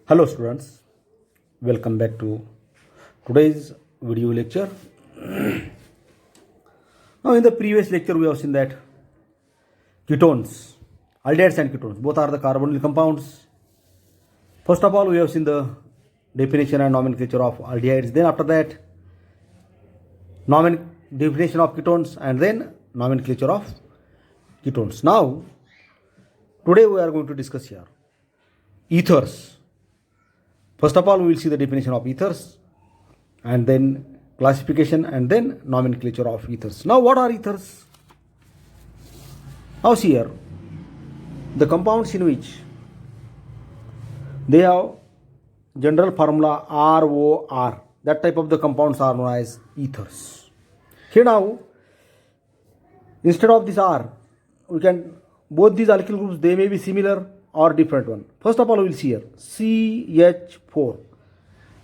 Hello students, welcome back to today's video lecture. Now in the previous lecture we have seen that ketones, aldehydes and ketones, both are the carbonyl compounds. First of all we have seen the definition and nomenclature of aldehydes, then after that definition of ketones and then nomenclature of ketones. Now today we are going to discuss here ethers. First of all, we will see the definition of ethers and then classification and then nomenclature of ethers. Now, what are ethers? Now, see here, the compounds in which they have general formula ROR, that type of the compounds are known as ethers. Here now, instead of this R, we can, both these alkyl groups, they may be similar or different one. First of all, we will see here CH4,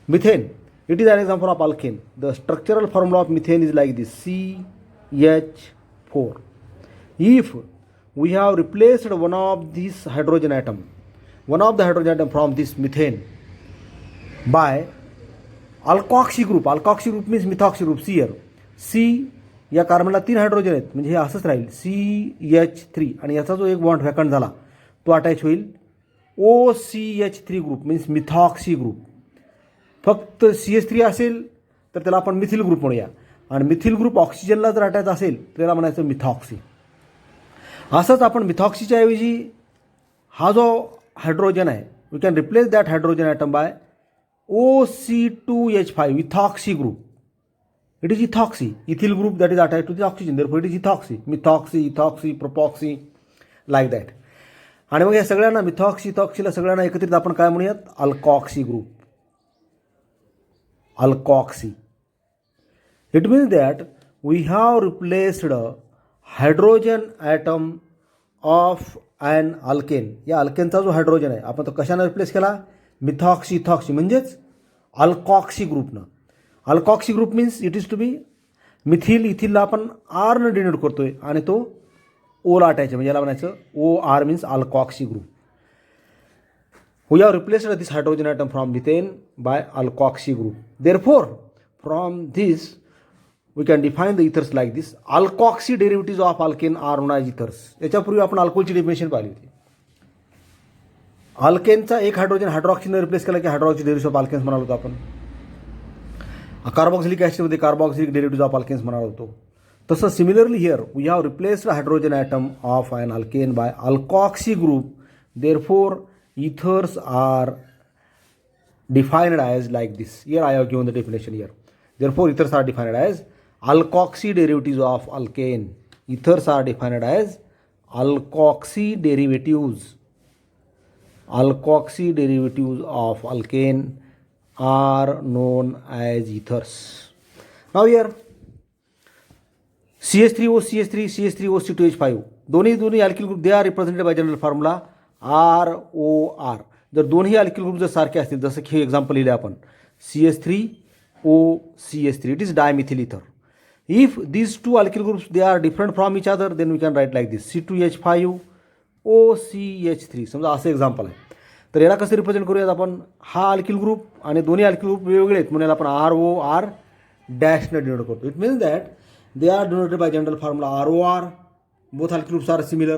methane. It is an example of alkane. The structural formula of methane is like this, CH4. If we have replaced one of these hydrogen atom, from this methane by alkoxy group means methoxy group. See here, C या कार्बनला 3 hydrogen आहेत, म्हणजे हे असंच राहील CH3 आणि याचा जो एक bond vacant झाला तो अटॅच होईल OCH3 group means methoxy group. फक्त CH3 असेल तर त्याला आपण मिथिल ग्रुप म्हणूया आणि मिथिल ग्रुप ऑक्सिजनला जर अटॅच असेल तर त्याला म्हणायचं मिथॉक्सी. असंच आपण मिथॉक्सीच्या ऐवजी हा जो हायड्रोजन आहे we can replace that hydrogen atom by OC2H5 ethoxy group. It is ethoxy, ethyl group that is attached to the oxygen. Therefore, it is ethoxy. Methoxy, ethoxy, propoxy, like that. आणि मग या सगळ्यांना methoxy इथॉक्सीला सगळ्यांना एकत्रित आपण काय म्हणूयात, alkoxy group. Alkoxy. It means that we have replaced hydrogen atom of an alkane. या अल्केनचा जो हायड्रोजन आहे आपण तो कशाने रिप्लेस केला, मिथॉक्सी इथॉक्सी म्हणजेच अल्कॉक्सी ग्रुपनं. Alkoxy group means it is to be methyl. इथिलला आपण आरनं डिनोट करतोय आणि तो ओला अटॅच आहे, म्हणजे याला म्हणायचं OR means alkoxy group. We have replaced this hydrogen atom from methane by alkoxy group. Therefore from this we can define the ethers like this. Alkoxy derivative of alkane are known as ethers. याच्यापूर्वी आपण अल्कोहलची definition पाहिली होती. अल्केनचा एक hydrogen हायड्रॉक्सीने replace केला की hydroxy derivative of alkanes म्हणालो होतो आपण. कार्बॉक्सिलिक ॲसिडमध्ये कार्बॉक्सिलिक डेरिव्हेटिव्ह ऑफ अल्केन्स म्हणालो होतो. तसं similarly here we have replaced hydrogen atom of an alkane by alkoxy group. Therefore ethers are defined as like this. Here I have given the definition here. Therefore, ethers are defined as alkoxy derivatives of alkane. Ethers are defined as alkoxy derivatives. Alkoxy derivatives of alkane are known as ethers. Now here CH3O, CH3, CH3OC2H5 दोन्ही alkyl group they are represented by general formula ROR. जर दोन्ही alkyl group जर सारखे असतील, जसं की हे example लिहिले आपण CH3OCH3, it is dimethyl ether. If these two alkyl groups they are different from each other then we can write like this C2H5OCH3. समजा असं एक्झाम्पल आहे तर याला कसं रिप्रेझेंट करूयात आपण, हा अल्किल ग्रुप आणि दोन्ही अल्किल ग्रुप वेगवेगळे आहेत म्हणून आपण ROR डॅशने डिनोट करतो. It means that they are denoted by general formula ROR. Both alkyl groups are similar.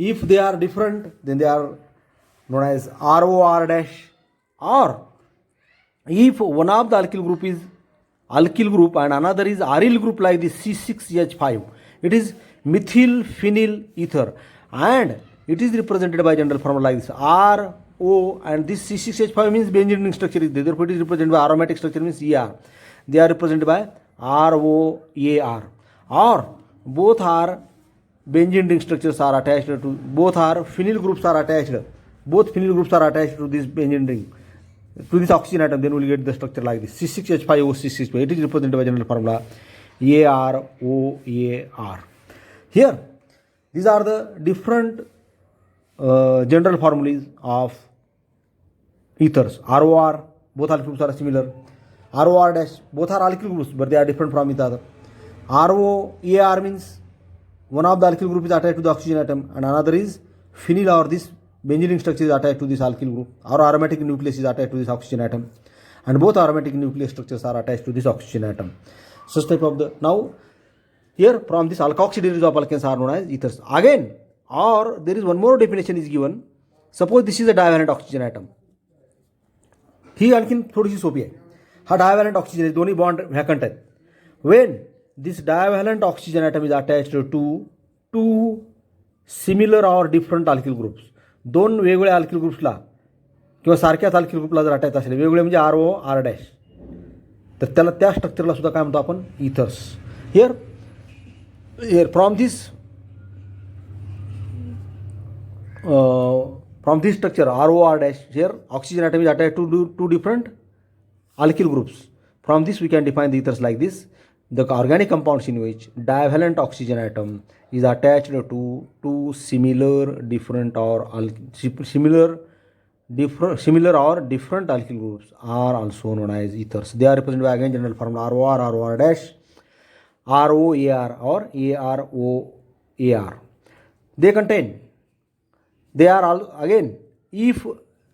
If they are different, then they are known as ROR dash. Or if one of the alkyl group is alkyl group and another is aryl group like this C6H5, it is methyl phenyl ether and it is represented by general formula like this RO, and this C6H5 means benzene ring structure is there. Therefore, it is represented by aromatic structure means ER. They are represented by ROAR. Or both are benzene ring structures are attached to, both are phenyl groups are attached, both phenyl groups are attached to this benzene ring, to this oxygen atom, then we will get the structure like this C6H5O6H5. It is represented by general formula AROAR. Here these are the different general formulas of ethers. ROR, both alkyl groups are similar. ROR dash, both are alkyl groups but they are different from each other. ROAR means one of the alkyl group is attached to the oxygen atom and another is phenyl or this benzene structure is attached to this alkyl group, or aromatic nucleus is attached to this oxygen atom, and both aromatic nucleus structures are attached to this oxygen atom. Such type of the, now here from this alkoxy derivatives of alkanes are known as ethers. Again, or there is one more definition is given. Suppose this is a divalent oxygen atom. ही आणखीन थोडीशी सोपी आहे. हा डायव्हॅलंट oxygen आहे, दोन्ही bond vacant आहेत. When this डायव्हॅलंट oxygen atom is attached to similar or different alkyl groups, दोन वेगवेगळ्या अल्किल ग्रुप्सला किंवा सारख्याच अल्किल ग्रुपला जर अटॅच असले, वेगवेगळे म्हणजे आर ओ आर डॅश, तर त्याला त्या स्ट्रक्चरला सुद्धा काय म्हणतो आपण, ethers. Here from this structure ROR dash, here oxygen atom is attached to two different alkyl groups. From this we can define the ethers like this: the organic compounds in which divalent oxygen atom is attached to two similar or different alkyl groups are also known as ethers. They are represented by again general formula ROR, ROR dash, ROAR or AROAR. They are all again, if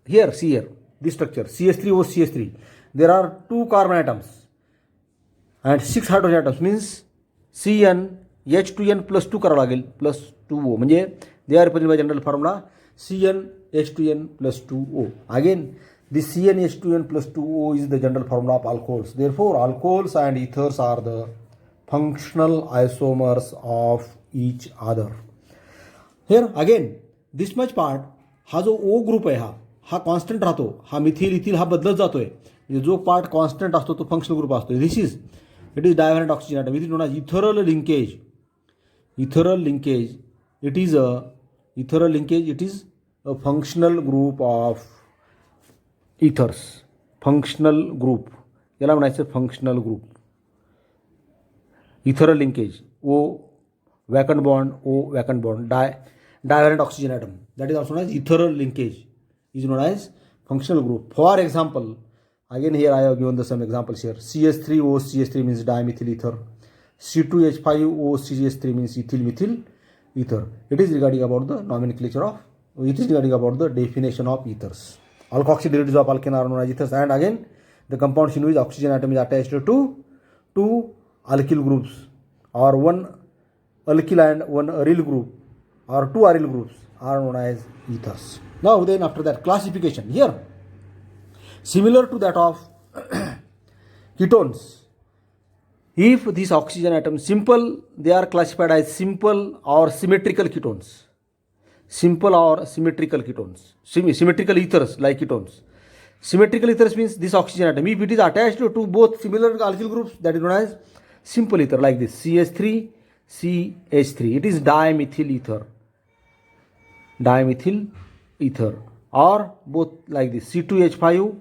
here see here this structure CH3O CH3, there are 2 carbon atoms and 6 hydrogen atoms, means CN H2N plus 2 करावं लागेल plus 2O, म्हणजे they are represented by general formula CN H2N plus 2O. Again this CN H2N plus 2O is the general formula of alcohols. Therefore alcohols and ethers are the functional isomers of each other. Here again this much part, हा जो ओ group आहे हा constant राहतो, हा Mithil ethyl हा बदलत जातोय, म्हणजे जो पार्ट कॉन्स्टंट असतो तो फंक्शनल ग्रुप असतो. It is divalent oxygen atom. It is known as ethereal linkage. It is a functional group of ethers. Functional group याला म्हणायचं functional group. Ethereal linkage, O vacant bond, divalent oxygen atom, that is also known as ethereal linkage, is known as functional group. For example, again here I have given some examples here. CH3O CH3 means dimethyl ether. C2H5O CH3 means ethyl methyl ether. It is regarding about the nomenclature of, it is regarding about the definition of ethers. Alkoxy derivatives of alkane are known as ethers, and again the compounds in which oxygen atom is attached to two alkyl groups, or one alkyl and one aryl group, or two aryl groups are known as ethers. Now then after that classification, here similar to that of ketones, if these oxygen atoms simple, they are classified as simple or symmetrical ketones. Symmetrical ethers like ketones. Symmetrical ethers means this oxygen atom, if it is attached to both similar alkyl groups, that is known as simple ether, like this CH3 CH3. It is dimethyl ether, or both like this C2H5O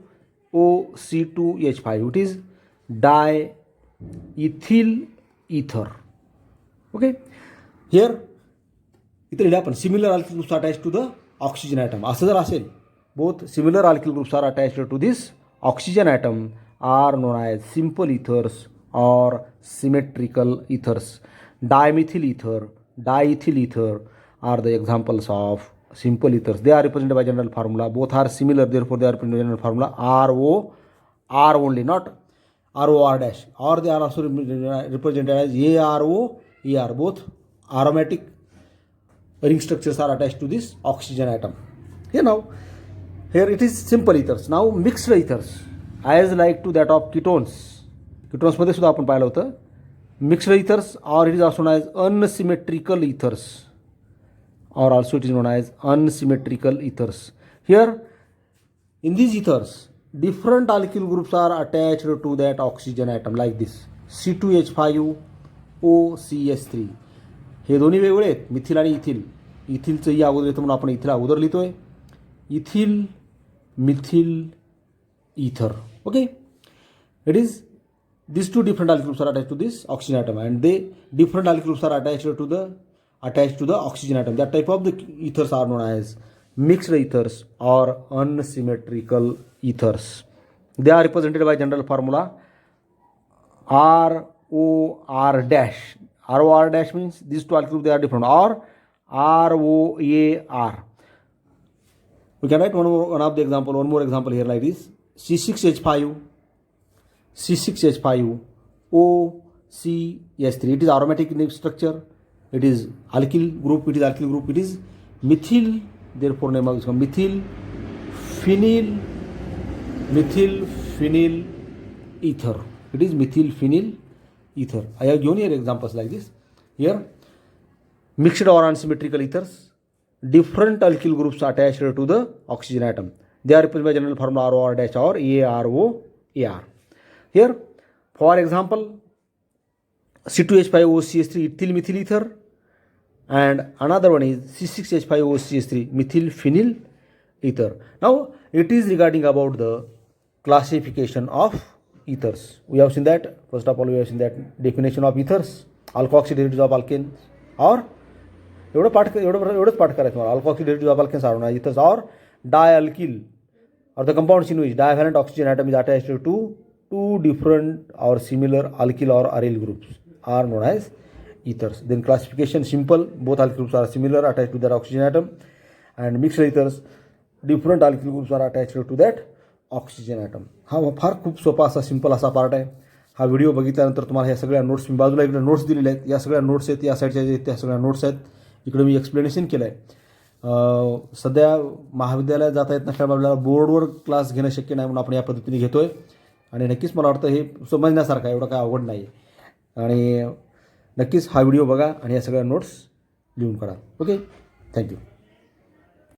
C2H5. It is diethyl ether. Okay, here इथे लिहिलं आपण similar alkyl groups are attached to the oxygen atom. असं जर असेल, both similar alkyl groups are attached to this oxygen atom are known as simple ethers or symmetrical ethers. Dimethyl ether, diethyl ether are the examples of simple ethers. They are represented by general formula. Both are similar, therefore they are represented by general formula ROR only, not ROR dash. Or they are also represented as AROAR. Both aromatic ring structures are attached to this oxygen atom. Here it is simple ethers. Now mixed ethers, as like to that of ketones. Ketones मध्ये सुद्धा आपण पाहिलं होतं mixed ethers, or it is also known as unsymmetrical ethers, or also it is known as unsymmetrical ethers. Here in these ethers different alkyl groups are attached to that oxygen atom, like this C2H5O CH3. हे दोन्ही वेगळे आहेत, मिथिल आणि ethyl. इथिलचं ही अगोदर येतं म्हणून आपण ethyl अगोदर लिहितोय, ethyl Mithil ether. Okay, it is these two different alkyl groups are attached to this oxygen atom, and they different alkyl groups are attached to the oxygen atom. That type of the ethers are known as mixed ethers or unsymmetrical ethers. They are represented by general formula ROR dash. ROR dash means these two alkyl groups they are different, or ROAR. We can write one of the example, one more example here like this. C6H5, OCH3. It is aromatic in structure. It is alkyl group. It is methyl. Therefore, name of this one methyl phenyl ether. It is methyl phenyl ether. I have given here examples like this. Here, mixed or unsymmetrical ethers, different alkyl groups attached to the oxygen atom. They are represented by general formula ROR dash or AROAR. Here, for example, C2H5OCH3 ethyl methyl ether, and another one is C6H5OCH3 methyl phenyl ether. Now, it is regarding about the classification of ethers. We have seen that. First of all, we have seen that definition of ethers, alkoxy derivatives of alkanes, or एवढंच पाठ करायचं मला. Alkoxy derivatives of alkanes are ethers, or dialkyl, or the compounds in which divalent oxygen atom is attached to two different or similar alkyl or aryl groups are known as ethers. Then classification simple, both alkyl groups are similar attached to that oxygen atom, and mixed ethers, different alkyl groups are attached to that oxygen atom. हा फार खूप सोपा असा simple असा part आहे. हा video बघितल्यानंतर तुम्हाला ह्या सगळ्या नोट्स, मी बाजूला इकडे नोट्स दिलेल्या आहेत, या सगळ्या नोट्स आहेत, या साईडच्या आहेत त्या सगळ्या नोट्स आहेत. इकडे मी एक्सप्लेनेशन केलं आहे. सध्या महाविद्यालयात जाता येत नसल्यामुळे आपल्याला बोर्डवर क्लास घेणं शक्य नाही, म्हणून आपण या पद्धतीने घेतो आहे. आणि नक्कीच मला वाटतं हे समजण्यासारखं आहे, एवढं काय अवघड नाही. आणि नक्कीच हा व्हिडिओ बघा आणि या सगळ्या नोट्स लिहून काढा. Okay, thank you.